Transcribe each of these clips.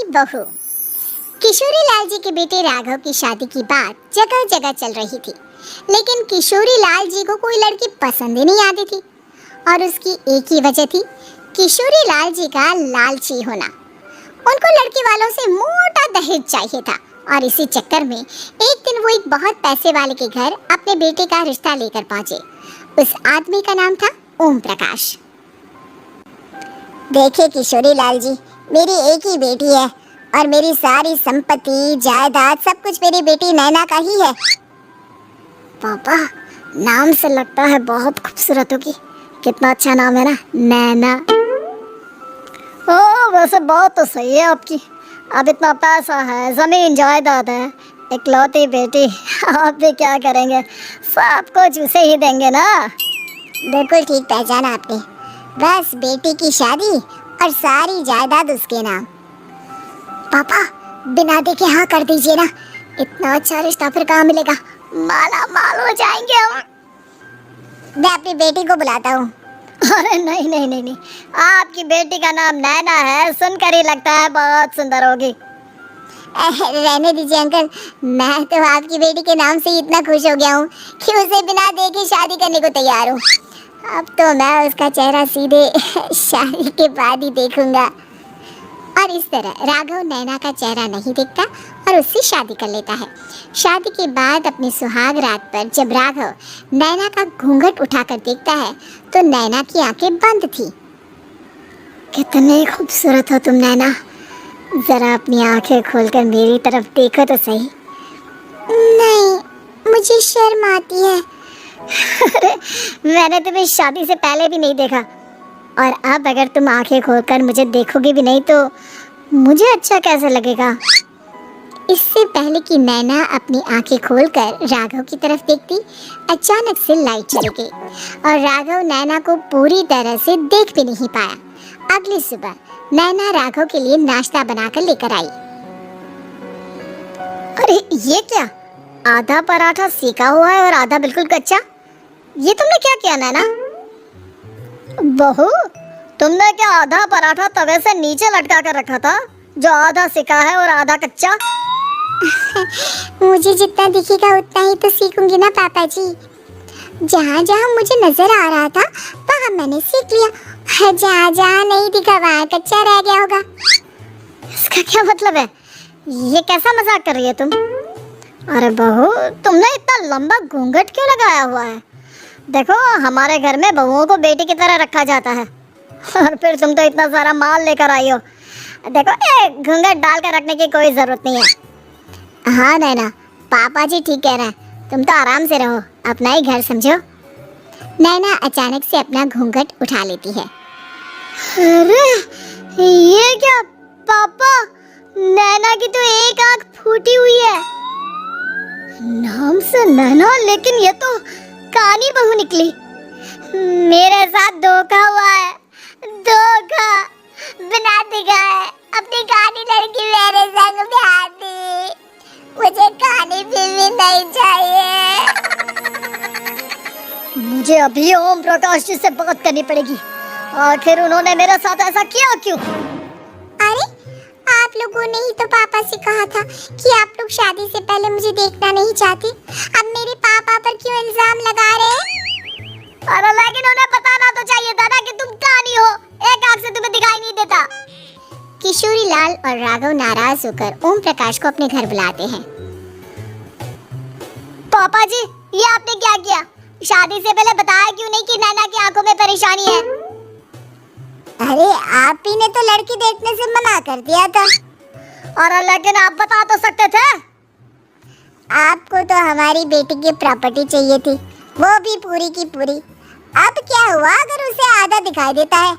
बहू। किशोरी लाल जी के बेटे राघव की शादी की बात जगह जगह चल रही थी, लेकिन किशोरी लाल जी को कोई लड़की पसंद ही नहीं आती थी। और उसकी एक ही वजह थी, किशोरी लाल जी का लालची होना। उनको लड़की वालों से मोटा दहेज चाहिए था और इसी चक्कर में एक दिन वो एक बहुत पैसे वाले के घर अपने बेटे का रिश्ता लेकर पहुंचे। उस आदमी का नाम था ओम प्रकाश। देखिए किशोरी लाल जी, मेरी एक ही बेटी है और मेरी सारी संपत्ति जायदाद सब कुछ मेरी बेटी नैना का ही है। पापा, नाम से लगता है बहुत खूबसूरत होगी। कितना अच्छा नाम है ना, नैना। हाँ, वैसे बात तो सही है आपकी। अब इतना पैसा है, जमीन जायदाद है, इकलौती बेटी, आप भी क्या करेंगे? सब कुछ उसे ही देंगे ना। बिल्कुल ठीक पहचाना आपने। बस बेटी की शादी और सारी जायदाद उसके नाम। पापा, बिना देखे हाँ कर दीजिए ना। इतना अच्छा रिश्ता फिर कहाँ मिलेगा? माला माल हो जाएंगे हम। मैं अपनी बेटी को बुलाता हूँ। अरे नहीं नहीं नहीं नहीं, आपकी बेटी का नाम नैना है, सुनकर ही लगता है बहुत सुंदर होगी। रहने दीजिए अंकल, मैं तो आपकी बेटी के नाम से इतना खुश हो गया हूँ कि उसे बिना देखे शादी करने को तैयार हूँ। अब तो मैं उसका चेहरा सीधे शादी के बाद ही देखूंगा। और इस तरह राघव नैना का चेहरा नहीं देखता और उससे शादी कर लेता है। शादी के बाद अपनी सुहाग रात पर जब राघव नैना का घूंघट उठाकर देखता है तो नैना की आंखें बंद थी। कितने खूबसूरत हो तुम नैना, जरा अपनी आंखें खोलकर मेरी तरफ देखो तो सही। नहीं, मुझे शर्म आती है। अरे, मैंने तुम्हें शादी से पहले भी नहीं देखा और अब अगर तुम आंखें खोलकर मुझे देखोगी भी नहीं तो मुझे अच्छा कैसे लगेगा? इससे पहले कि नैना अपनी आंखें खोलकर राघव की तरफ देखती, अचानक से लाइट चली गई और राघव नैना को पूरी तरह से देख भी नहीं पाया। अगली सुबह नैना राघव के लिए नाश्ता बनाकर लेकर आई। अरे ये क्या, आधा पराठा सेका हुआ है और आधा बिल्कुल कच्चा। ये तुमने क्या किया नैना? बहू, तुमने क्या आधा पराठा तवे से नीचे लटका कर रखा था जो आधा सेका है और आधा कच्चा? मुझे जितना दिखेगा उतना ही तो सीखूंगी ना पापा जी। जहाँ जहाँ मुझे नजर आ रहा था वहाँ मैंने सीख लिया, जहाँ जहाँ नहीं दिखा वहाँ कच्चा रह गया होगा। इसका क्या मतलब है? ये कैसा मजाक कर रही है तुम? अरे बहू, तुमने इतना लंबा घूंघट क्यों लगाया हुआ है? देखो, हमारे घर में बहुओं को बेटी की तरह रखा जाता है और फिर तुम तो इतना सारा माल लेकर आई हो। देखो, घूंघट डाल कर रखने की कोई जरूरत नहीं है। हाँ नैना, पापा जी ठीक कह रहे हैं, तुम तो आराम से रहो, अपना ही घर समझो। नैना अचानक से अपना घूंघट उठा लेती है। अरे ये क्या पापा, नैना की तो एक आंख फूटी हुई है। नाम से नैना, लेकिन ये तो कानी बहू निकली। मेरे साथ धोखा हुआ है, धोखा। बिना दिखाए अपनी कानी लड़की मेरे संग ब्याह दी। मुझे कानी बीवी नहीं चाहिए। मुझे अभी ओम प्रकाश जी से बात करनी पड़ेगी। आखिर उन्होंने मेरे साथ ऐसा किया क्यों? अरे, आप लोगों ने ही तो पापा से कहा था कि आप लोग शादी से पहले मुझे देखना नहीं चाहते। अब मेरे पापा पर क्यों इल्जाम लगा रहे हैं? अरे लेकिन उन्हें बताना तो चाहिए था ना कि तुम कानी हो, एक आंख से तुम्हें दिखाई नहीं देता। किशोरी लाल और राघव नाराज होकर ओम प्रकाश को अपने घर बुलाते हैं। पापा जी, ये आपने क्या किया? शादी से पहले बताया क्यों नहीं कि नैना की आंखों में परेशानी है? अरे, आप ही ने तो लड़की देखने से मना कर दिया था। और लेकिन आप बता तो सकते थे। आपको तो हमारी बेटी की प्रॉपर्टी चाहिए थी, वो भी पूरी की पूरी। अब क्या हुआ अगर उसे आधा दिखाई देता है?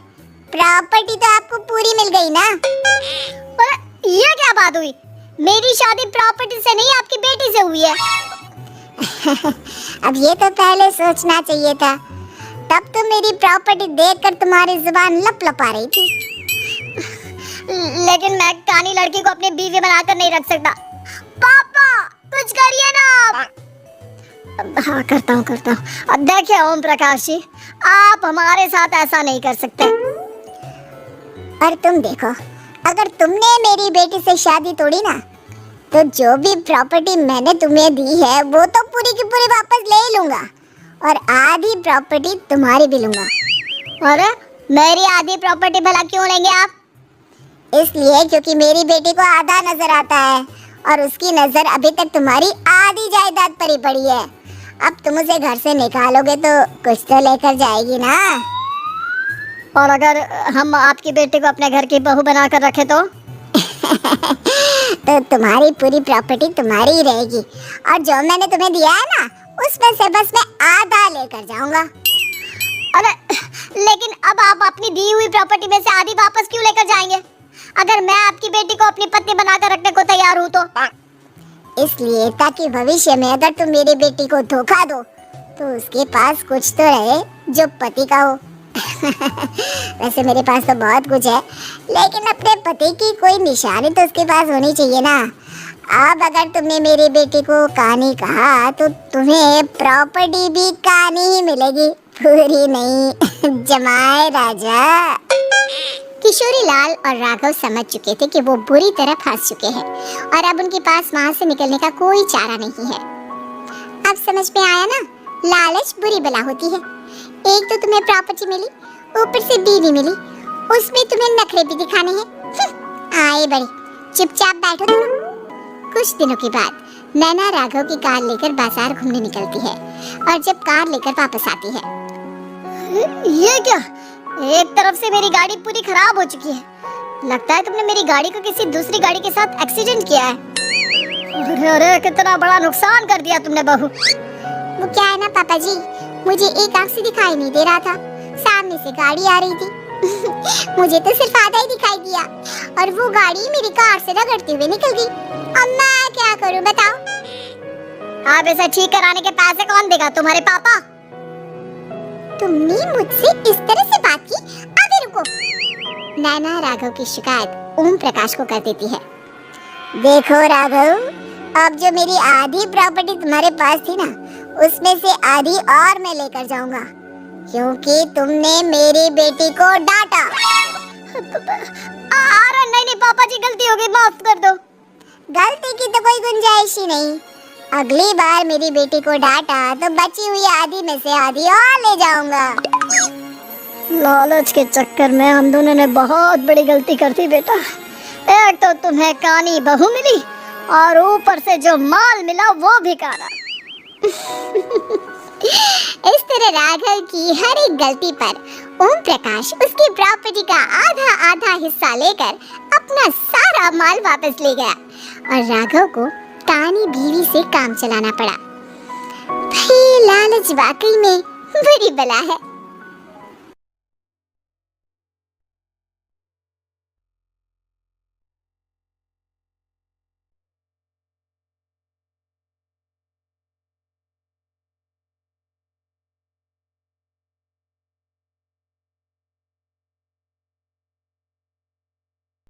प्रॉपर्टी तो आपको पूरी मिल गई ना। और ये क्या बात हुई? मेरी शादी प्रॉपर्टी से नहीं, आपकी बेटी से हुई है। अब ये तो पहले सोचना चाहिए था, तब तो मेरी प्रॉपर्टी देखकर तुम्हारी जुबान लप-लपा रही थी। लेकिन मैं कानी लड़की को अपनी बीवी बनाकर नहीं रख सकता। पापा, कुछ करिए ना आप। हाँ, करता हूँ। अब देखिए ओम प्रकाश जी, आप हमारे साथ ऐसा नहीं कर सकते। और तुम देखो, अगर तुमने मेरी बेटी से शादी तोड़ी ना, तो जो भी प्रॉपर्टी मैंने तुम्हें दी है वो तो पूरी की पूरी वापस ले ही लूंगा, और आधी प्रॉपर्टी तुम्हारी भी लूंगा। अरे मेरी आधी प्रॉपर्टी भला क्यों लेंगे आप? इसलिए क्योंकि मेरी बेटी को आधा नजर आता है और उसकी नजर अभी तक तुम्हारी आधी जायदाद पर ही पड़ी है। अब तुम उसे घर से निकालोगे तो कुछ तो लेकर जाएगी ना। और अगर हम आपकी बेटी को अपने घर की बहू बनाकर रखे तो? तो तुम्हारी पूरी प्रॉपर्टी तुम्हारी ही रहेगी, और जो मैंने तुम्हें दिया है ना, उसमें से बस मैं आधा लेकर जाऊंगा। अरे लेकिन अब आप अपनी दी हुई प्रॉपर्टी में से आधी वापस क्यों लेकर जाएंगे? अगर मैं आपकी बेटी को अपनी पत्नी बनाकर रखने को तैयार हूँ तो? इसलिए ताकि भविष्य में अगर तुम मेरी बेटी को धोखा दो तो उसके पास कुछ तो रहे जो पति का हो। वैसे मेरे पास तो बहुत कुछ है, लेकिन अपने पति की कोई निशानी तो उसके पास होनी चाहिए ना। अब अगर तुमने मेरी बेटी को कहानी कहा तो तुम्हें प्रॉपर्टी भी कहानी ही मिलेगी, पूरी नहीं। जमाए राजा। किशोरी लाल और राघव समझ चुके थे कि वो बुरी तरह फंस चुके हैं और अब उनके पास वहां से निकलने का कोई चारा नहीं है। अब समझ में आया ना, लालच बुरी बला होती है। एक तो तुम्हें प्रॉपर्टी मिली, ऊपर से बीवी मिली, उसमें तुम्हें नखरे भी दिखाने हैं। आए बड़ी, चुपचाप बैठो तुम। कुछ दिनों के बाद नैना राघव की कार लेकर बाजार घूमने निकलती है और जब कार लेकर वापस आती है, ये क्या? एक तरफ से मेरी गाड़ी पूरी खराब हो चुकी है। लगता है तुमने मेरी गाड़ी को किसी दूसरी गाड़ी के साथ एक्सीडेंट किया है। अरे अरे कितना बड़ा नुकसान कर दिया तुमने बहू। वो क्या है ना पापा जी, मुझे एक आंख से दिखाई नहीं दे रहा था, सामने से गाड़ी आ रही थी। मुझे तो सिर्फ आधा ही दिखाई दिया और वो गाड़ी मेरी कार से रगड़ते हुए निकल गई। अब मैं क्या करूं बताओ? आप इसे ठीक कराने के पैसे कौन देगा? तुम्हारे पापा? तुमने मुझसे इस तरह से बात की? अभी रुको। नैना राघव की शिकायत ओम प्रकाश को कर देती है। देखो राघव, अब जो मेरी आधी प्रॉपर्टी तुम्हारे पास थी ना, उसमें से आधी और मैं लेकर जाऊंगा, क्योंकि तुमने मेरी बेटी को डांटा। अरे नहीं पापा जी, गलती हो गई, माफ कर दो। गलती की तो कोई गुंजाइश ही नहीं। अगली बार मेरी बेटी को डांटा तो बची हुई आधी में से आधी और ले जाऊंगा। लालच के चक्कर में हम दोनों ने बहुत बड़ी गलती कर दी बेटा। एक तो तुम्हें कानी बहू मिली और ऊपर से जो माल मिला वो भी काना। इस तरह राघव की हर एक गलती पर ओम प्रकाश उसकी प्रॉपर्टी का आधा आधा हिस्सा लेकर अपना सारा माल वापस ले गया और राघव को कानी बीवी से काम चलाना पड़ा। भाई लालच वाकई में बुरी बला है।